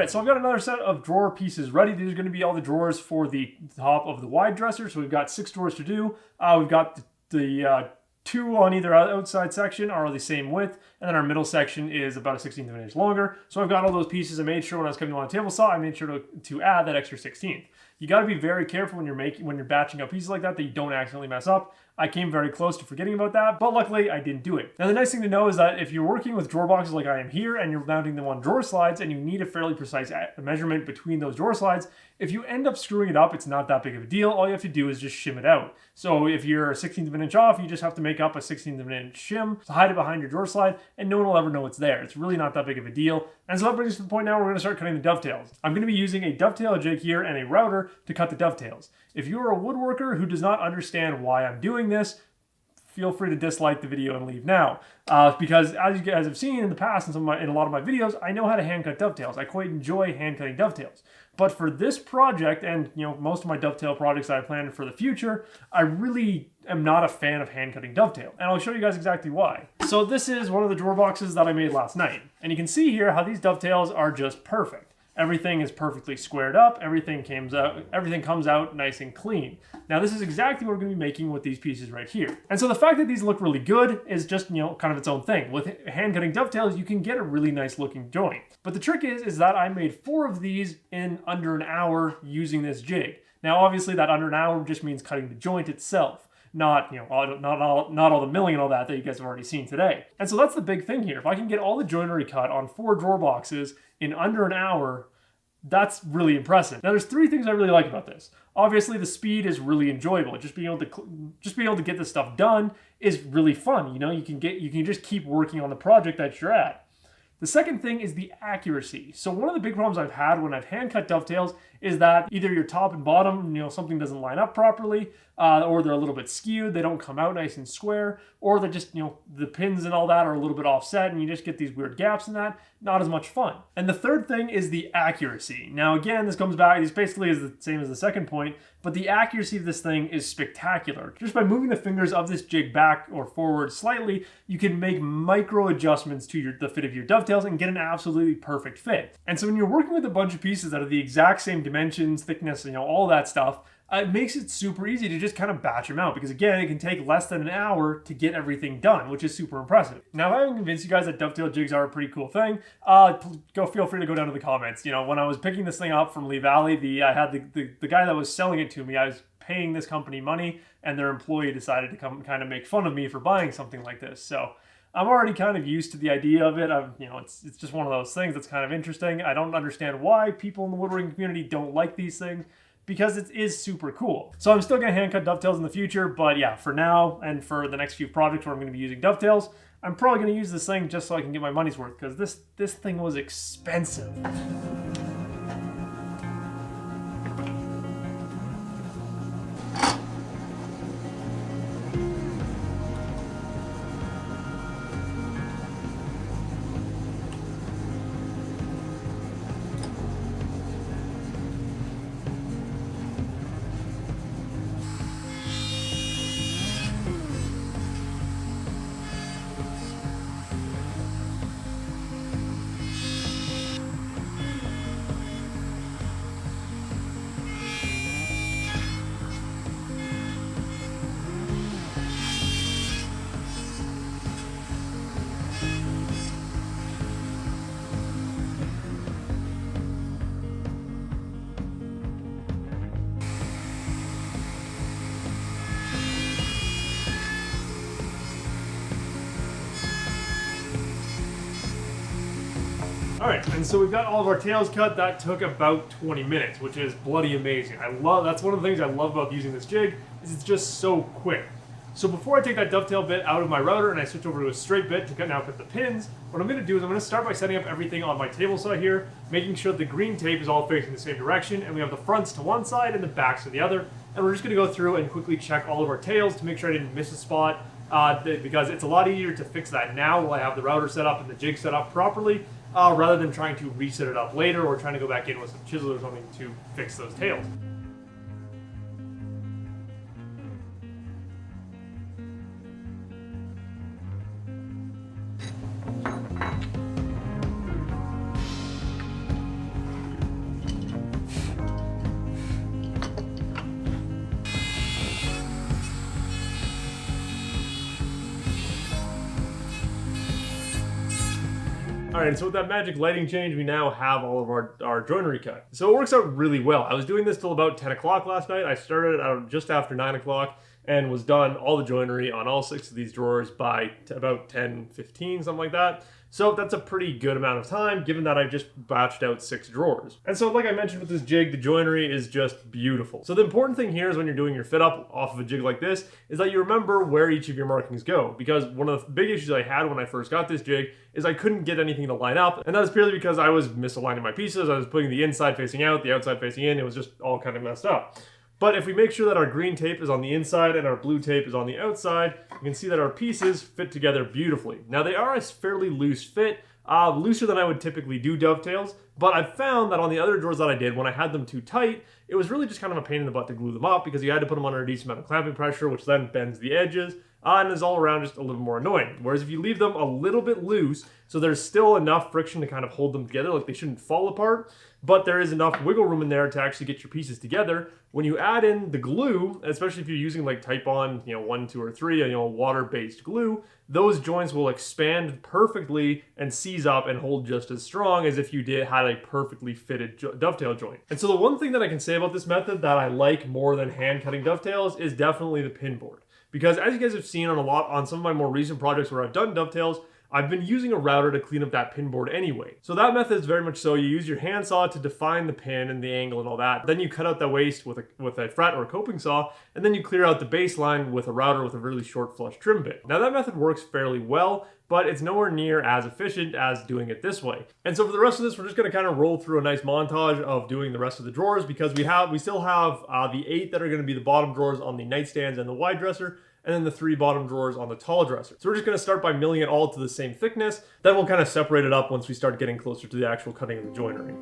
right, so I've got another set of drawer pieces ready. These are going to be all the drawers for the top of the wide dresser. So we've got 6 drawers to do. We've got the 2 on either outside section are the same width, and then our middle section is about a 1/16 of an inch longer. So I've got all those pieces. I made sure when I was cutting them on a table saw, I made sure to add that extra 1/16. You got to be very careful when you're batching up pieces like that you don't accidentally mess up. I came very close to forgetting about that, but luckily I didn't do it. Now the nice thing to know is that if you're working with drawer boxes like I am here and you're mounting them on drawer slides and you need a fairly precise measurement between those drawer slides, if you end up screwing it up, it's not that big of a deal. All you have to do is just shim it out. So if you're a 1/16 of an inch off, you just have to make up a 1/16 of an inch shim to hide it behind your drawer slide, and no one will ever know it's there. It's really not that big of a deal. And so that brings us to the point now where we're going to start cutting the dovetails. I'm going to be using a dovetail jig here and a router to cut the dovetails. If you're a woodworker who does not understand why I'm doing this, feel free to dislike the video and leave now. Because as you guys have seen in the past in a lot of my videos, I know how to hand cut dovetails. I quite enjoy hand cutting dovetails. But for this project and most of my dovetail projects that I plan for the future, I really am not a fan of hand cutting dovetail. And I'll show you guys exactly why. So this is one of the drawer boxes that I made last night. And you can see here how these dovetails are just perfect. Everything is perfectly squared up. Everything comes out nice and clean. Now this is exactly what we're going to be making with these pieces right here. And so the fact that these look really good is just, kind of its own thing. With hand cutting dovetails, you can get a really nice looking joint. But the trick is that I made 4 of these in under an hour using this jig. Now obviously that under an hour just means cutting the joint itself. Not all the milling and all that you guys have already seen today. And so that's the big thing here. If I can get all the joinery cut on 4 drawer boxes in under an hour, that's really impressive. Now there's 3 things I really like about this. Obviously the speed is really enjoyable. Just being able to get this stuff done is really fun. You can just keep working on the project that you're at. The second thing is the accuracy. So one of the big problems I've had when I've hand cut dovetails is that either your top and bottom, something doesn't line up properly, or they're a little bit skewed, they don't come out nice and square, or they're just, the pins and all that are a little bit offset and you just get these weird gaps in that. Not as much fun. And the third thing is the accuracy. Now again, this basically is the same as the second point, but the accuracy of this thing is spectacular. Just by moving the fingers of this jig back or forward slightly, you can make micro adjustments to the fit of your dovetails and get an absolutely perfect fit. And so when you're working with a bunch of pieces that are the exact same dimensions, thickness, all that stuff, it makes it super easy to just kind of batch them out because again, it can take less than an hour to get everything done, which is super impressive. Now, if I haven't convinced you guys that dovetail jigs are a pretty cool thing, feel free to go down to the comments. When I was picking this thing up from Lee Valley, I had the guy that was selling it to me, I was paying this company money and their employee decided to come kind of make fun of me for buying something like this. So I'm already kind of used to the idea of it. It's just one of those things that's kind of interesting. I don't understand why people in the woodworking community don't like these things, because it is super cool. So I'm still gonna hand cut dovetails in the future, but yeah, for now and for the next few projects where I'm gonna be using dovetails, I'm probably gonna use this thing just so I can get my money's worth, because this thing was expensive. Alright, and so we've got all of our tails cut. That took about 20 minutes, which is bloody amazing. That's one of the things I love about using this jig, is it's just so quick. So before I take that dovetail bit out of my router and I switch over to a straight bit to now cut the pins, what I'm going to do is I'm going to start by setting up everything on my table saw here, making sure the green tape is all facing the same direction, and we have the fronts to one side and the backs to the other. And we're just going to go through and quickly check all of our tails to make sure I didn't miss a spot, because it's a lot easier to fix that now while I have the router set up and the jig set up properly, rather than trying to reset it up later or trying to go back in with some chisel or something to fix those tails. All right, so with that magic lighting change, we now have all of our joinery cut. So it works out really well. I was doing this till about 10 o'clock last night. I started out just after 9 o'clock and was done all the joinery on all 6 of these drawers by about 10:15, something like that. So that's a pretty good amount of time, given that I've just batched out 6 drawers. And so like I mentioned with this jig, the joinery is just beautiful. So the important thing here is when you're doing your fit up off of a jig like this, is that you remember where each of your markings go. Because one of the big issues I had when I first got this jig is I couldn't get anything to line up. And that was purely because I was misaligning my pieces. I was putting the inside facing out, the outside facing in. It was just all kind of messed up. But if we make sure that our green tape is on the inside and our blue tape is on the outside, you can see that our pieces fit together beautifully. Now they are a fairly loose fit, looser than I would typically do dovetails, but I've found that on the other drawers that I did, when I had them too tight, it was really just kind of a pain in the butt to glue them up because you had to put them under a decent amount of clamping pressure, which then bends the edges, and is all around just a little more annoying. Whereas if you leave them a little bit loose, so there's still enough friction to kind of hold them together, like they shouldn't fall apart, but there is enough wiggle room in there to actually get your pieces together. When you add in the glue, especially if you're using like Type-On, 1, 2, or 3, water-based glue, those joints will expand perfectly and seize up and hold just as strong as if you had a perfectly fitted dovetail joint. And so the one thing that I can say about this method that I like more than hand cutting dovetails is definitely the pin board. Because as you guys have seen on some of my more recent projects where I've done dovetails, I've been using a router to clean up that pin board anyway. So that method is very much so. You use your handsaw to define the pin and the angle and all that. Then you cut out the waste with a fret or a coping saw, and then you clear out the baseline with a router with a really short flush trim bit. Now that method works fairly well, but it's nowhere near as efficient as doing it this way. And so for the rest of this, we're just gonna kind of roll through a nice montage of doing the rest of the drawers because we still have the 8 that are gonna be the bottom drawers on the nightstands and the wide dresser, and then the 3 bottom drawers on the tall dresser. So we're just gonna start by milling it all to the same thickness, then we'll kind of separate it up once we start getting closer to the actual cutting of the joinery.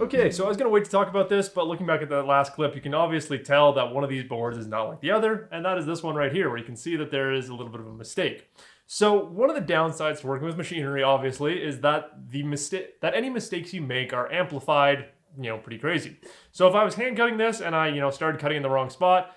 Okay, so I was going to wait to talk about this, but looking back at that last clip, you can obviously tell that one of these boards is not like the other, and that is this one right here, where you can see that there is a little bit of a mistake. So one of the downsides to working with machinery, obviously, is that any mistakes you make are amplified, pretty crazy. So if I was hand cutting this and I, started cutting in the wrong spot,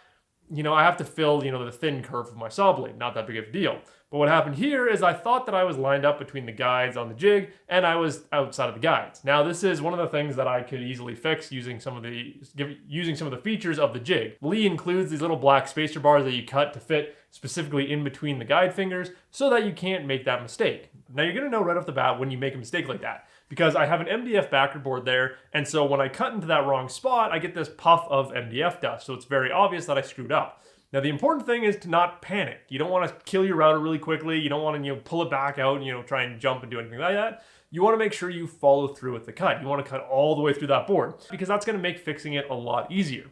I have to fill, the thin curve of my saw blade. Not that big of a deal. But what happened here is I thought that I was lined up between the guides on the jig and I was outside of the guides. Now this is one of the things that I could easily fix using some of the features of the jig. Leigh includes these little black spacer bars that you cut to fit specifically in between the guide fingers so that you can't make that mistake. Now you're gonna know right off the bat when you make a mistake like that, because I have an MDF backer board there, and so when I cut into that wrong spot, I get this puff of MDF dust, so it's very obvious that I screwed up. Now the important thing is to not panic. You don't want to kill your router really quickly. You don't want to pull it back out and try and jump and do anything like that. You want to make sure you follow through with the cut. You want to cut all the way through that board because that's going to make fixing it a lot easier.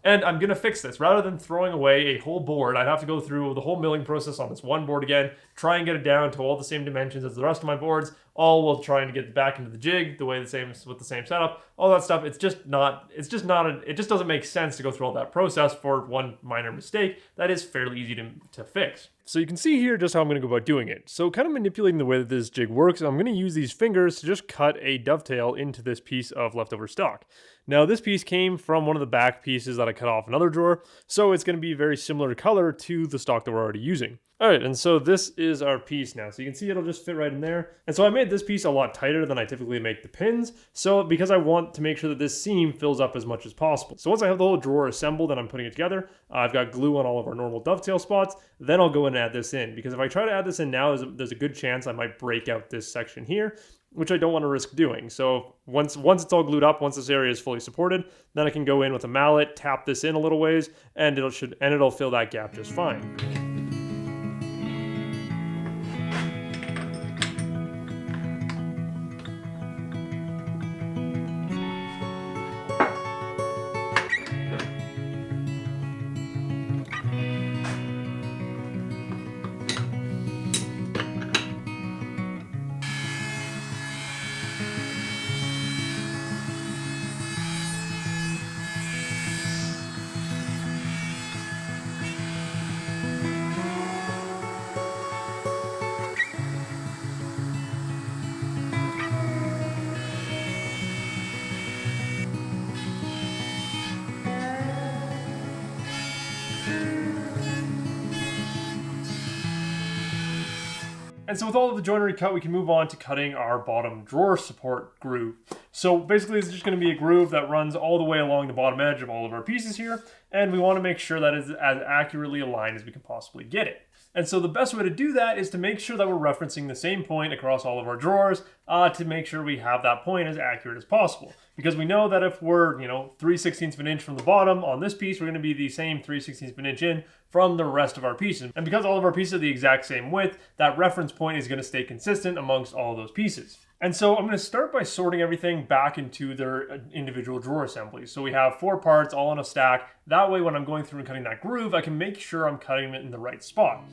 And I'm going to fix this. Rather than throwing away a whole board, I'd have to go through the whole milling process on this one board again, try and get it down to all the same dimensions as the rest of my boards, all while trying to get it back into the jig with the same setup, all that stuff. It just doesn't make sense to go through all that process for one minor mistake that is fairly easy to fix. So you can see here just how I'm going to go about doing it. So kind of manipulating the way that this jig works, I'm going to use these fingers to just cut a dovetail into this piece of leftover stock. Now this piece came from one of the back pieces that I cut off another drawer, so it's going to be very similar color to the stock that we're already using. Alright, and so this is our piece now. So you can see it'll just fit right in there. And so I made this piece a lot tighter than I typically make the pins, so because I want to make sure that this seam fills up as much as possible. So once I have the whole drawer assembled and I'm putting it together, I've got glue on all of our normal dovetail spots, then I'll go and add this in. Because if I try to add this in now, there's a good chance I might break out this section here, which I don't want to risk doing. So once it's all glued up, once this area is fully supported, then I can go in with a mallet, tap this in a little ways, and it'll fill that gap just fine. And so with all of the joinery cut, we can move on to cutting our bottom drawer support groove. So basically, it's just going to be a groove that runs all the way along the bottom edge of all of our pieces here, and we want to make sure that it's as accurately aligned as we can possibly get it. And so the best way to do that is to make sure that we're referencing the same point across all of our drawers to make sure we have that point as accurate as possible. Because we know that if we're, 3/16 of an inch from the bottom on this piece, we're going to be the same 3/16 of an inch in from the rest of our pieces. And because all of our pieces are the exact same width, that reference point is going to stay consistent amongst all of those pieces. And so I'm going to start by sorting everything back into their individual drawer assemblies. So we have 4 parts all on a stack. That way when I'm going through and cutting that groove, I can make sure I'm cutting it in the right spot.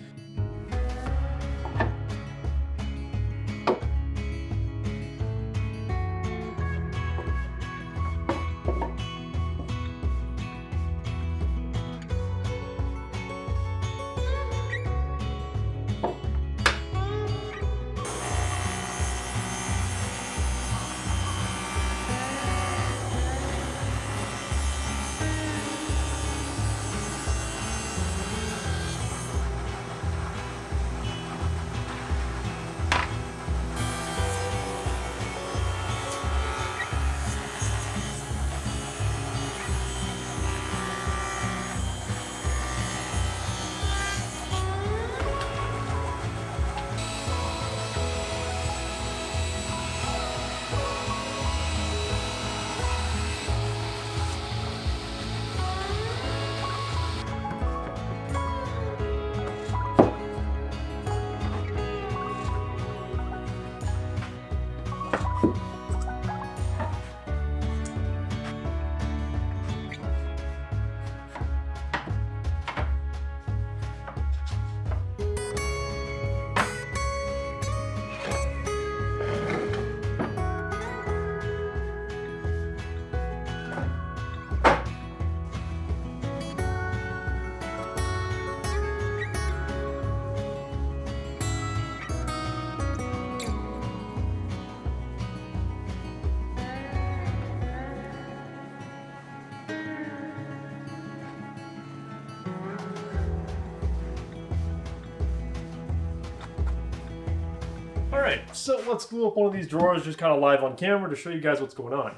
Alright, so let's glue up one of these drawers just kind of live on camera to show you guys what's going on.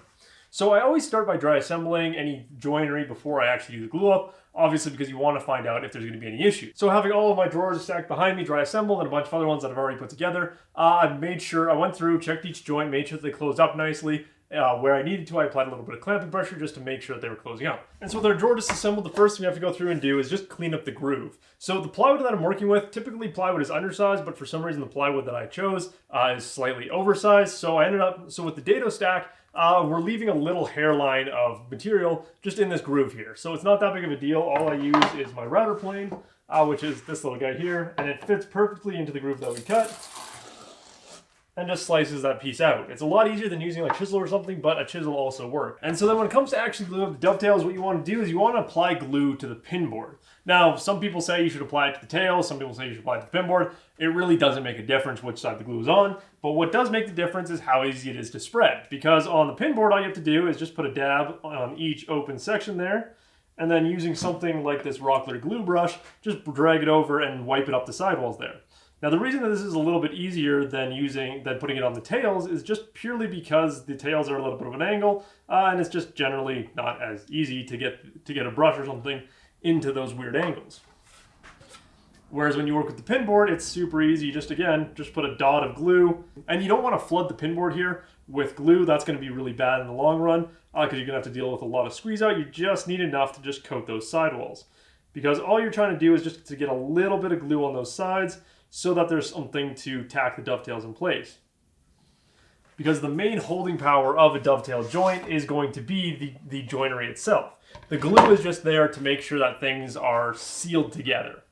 So I always start by dry assembling any joinery before I actually do the glue up, obviously because you want to find out if there's going to be any issues. So having all of my drawers stacked behind me, dry assembled, and a bunch of other ones that I've already put together, I went through, checked each joint, made sure that they closed up nicely. Where I needed to, I applied a little bit of clamping pressure just to make sure that they were closing up. And so with our drawer disassembled, the first thing we have to go through and do is just clean up the groove. So the plywood that I'm working with, typically plywood is undersized, but for some reason the plywood that I chose is slightly oversized. So with the dado stack, we're leaving a little hairline of material just in this groove here. So it's not that big of a deal. All I use is my router plane, which is this little guy here, and it fits perfectly into the groove that we cut. And just slices that piece out. It's a lot easier than using like a chisel or something, but a chisel also works. And so then when it comes to actually gluing up the dovetails, what you want to do is you want to apply glue to the pin board. Now, some people say you should apply it to the tail, some people say you should apply it to the pin board. It really doesn't make a difference which side the glue is on, but what does make the difference is how easy it is to spread. Because on the pin board, all you have to do is just put a dab on each open section there, and then using something like this Rockler glue brush, just drag it over and wipe it up the sidewalls there. Now the reason that this is a little bit easier than putting it on the tails is just purely because the tails are a little bit of an angle, and it's just generally not as easy to get a brush or something into those weird angles. Whereas when you work with the pin board, it's super easy. You just put a dot of glue, and you don't want to flood the pin board here with glue. That's going to be really bad in the long run because you're going to have to deal with a lot of squeeze out. You just need enough to just coat those sidewalls, because all you're trying to do is just to get a little bit of glue on those sides, so that there's something to tack the dovetails in place. Because the main holding power of a dovetail joint is going to be the joinery itself. The glue is just there to make sure that things are sealed together.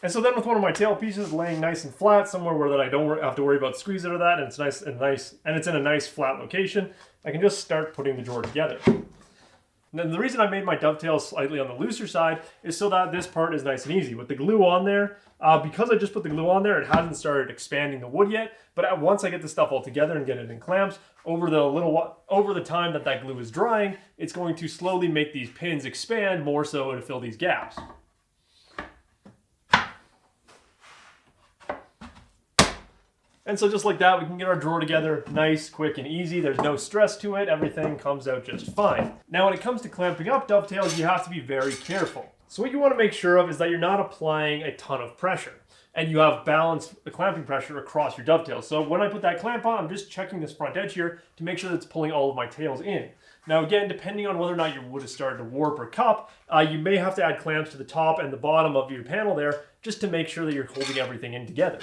And so then with one of my tail pieces laying nice and flat, somewhere where that I don't have to worry about squeeze out of that, and it's nice and it's in a nice flat location, I can just start putting the drawer together. And then the reason I made my dovetail slightly on the looser side is so that this part is nice and easy. With the glue on there, because I just put the glue on there, it hasn't started expanding the wood yet, but once I get the stuff all together and get it in clamps, over the time that glue is drying, it's going to slowly make these pins expand more so to fill these gaps. And so just like that, we can get our drawer together nice, quick, and easy. There's no stress to it. Everything comes out just fine. Now, when it comes to clamping up dovetails, you have to be very careful. So what you want to make sure of is that you're not applying a ton of pressure, and you have balanced clamping pressure across your dovetails. So when I put that clamp on, I'm just checking this front edge here to make sure that it's pulling all of my tails in. Now again, depending on whether or not your wood is starting to warp or cup, you may have to add clamps to the top and the bottom of your panel there just to make sure that you're holding everything in together.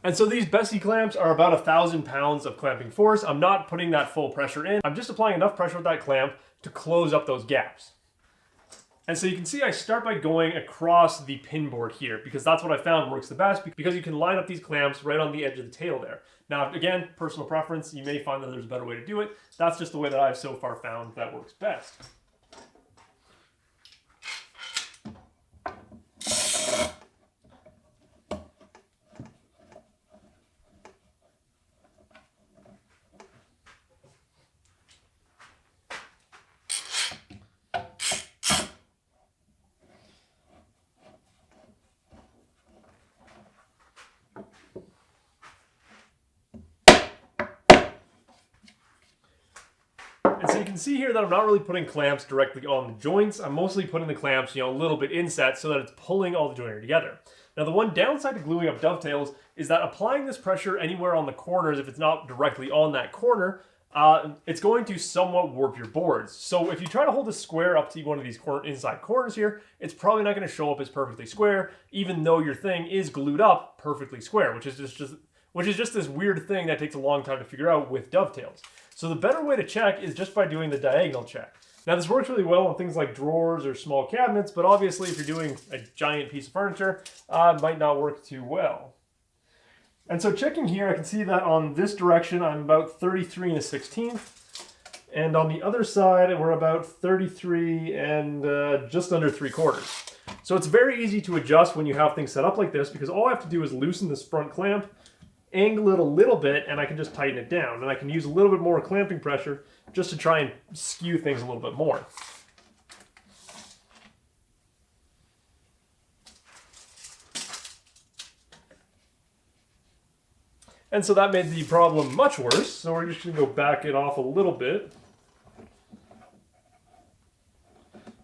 And so these Bessie clamps are about 1,000 pounds of clamping force. I'm not putting that full pressure in. I'm just applying enough pressure with that clamp to close up those gaps. And so you can see I start by going across the pin board here, because that's what I found works the best, because you can line up these clamps right on the edge of the tail there. Now, again, personal preference, you may find that there's a better way to do it. That's just the way that I've so far found that works best. And so you can see here that I'm not really putting clamps directly on the joints. I'm mostly putting the clamps, a little bit inset so that it's pulling all the joinery together. Now the one downside to gluing up dovetails is that applying this pressure anywhere on the corners, if it's not directly on that corner, it's going to somewhat warp your boards. So if you try to hold a square up to one of these inside corners here, it's probably not going to show up as perfectly square, even though your thing is glued up perfectly square, which is just this weird thing that takes a long time to figure out with dovetails. So the better way to check is just by doing the diagonal check. Now this works really well on things like drawers or small cabinets, but obviously if you're doing a giant piece of furniture, it might not work too well. And so checking here, I can see that on this direction, I'm about 33 1/16. And on the other side, we're about 33 and just under 3/4. So it's very easy to adjust when you have things set up like this, because all I have to do is loosen this front clamp, angle it a little bit, and I can just tighten it down. And I can use a little bit more clamping pressure just to try and skew things a little bit more. And so that made the problem much worse. So we're just going to go back it off a little bit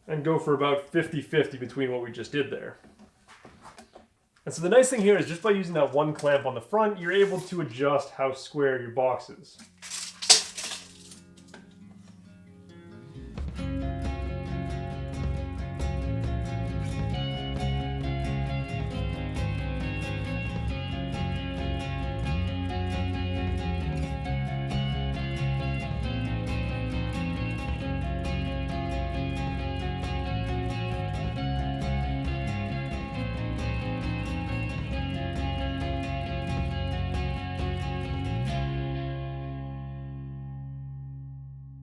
and go for about 50-50 between what we just did there. And so the nice thing here is just by using that one clamp on the front, you're able to adjust how square your box is.